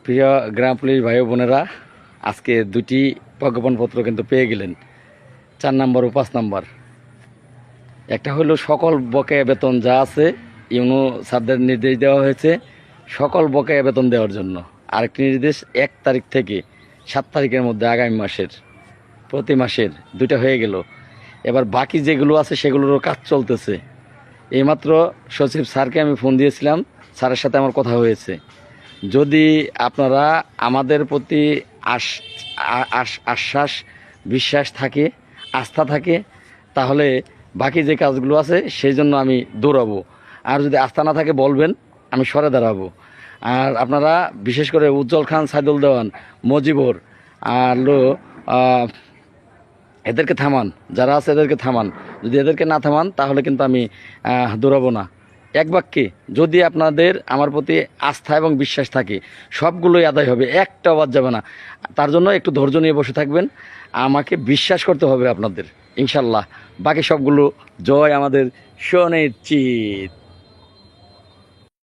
প্রিয় গ্রাম পুলিশ ভাই বোনেরা, আজকে দুটি প্রজ্ঞাপনপত্র কিন্তু পেয়ে গেলেন, 4 নম্বর ও 5 নম্বর। একটা হলো সকল বকেয়া বেতন যা আছে ইউনো স্যারদের নির্দেশ দেওয়া হয়েছে সকল বকেয়া বেতন দেওয়ার জন্য। আরেকটি নির্দেশ 1 তারিখ থেকে 7 তারিখের মধ্যে আগামী মাসের প্রতি মাসের 2টা হয়ে গেল। এবার বাকি যেগুলো আছে সেগুলোরও কাজ চলতেছে। এইমাত্র সচিব স্যারকে আমি ফোন দিয়েছিলাম, স্যারের সাথে আমার কথা হয়েছে। যদি আপনারা আমাদের প্রতি আশ্বাস বিশ্বাস থাকে, আস্থা থাকে, তাহলে বাকি যে কাজগুলো আছে সেই জন্য আমি দৌড়াবো। আর যদি আস্থা না থাকে বলবেন, আমি সরে দাঁড়াবো। আর আপনারা বিশেষ করে উজ্জ্বল খান, সাইদুল দেওয়ান, মজিবর আর এদেরকে থামান, যারা আছে এদেরকে থামান। যদি এদেরকে না থামান তাহলে কিন্তু আমি দৌড়াবো না। এক বাক্যে যদি আপনাদের আমার প্রতি আস্থা এবং বিশ্বাস থাকে, সবগুলোই আদায় হবে, একটাও বাদ যাবে না। তার জন্য একটু ধৈর্য নিয়ে বসে থাকবেন, আমাকে বিশ্বাস করতে হবে আপনাদের, ইনশাল্লাহ বাকি সবগুলো জয় আমাদের সুনিশ্চিত।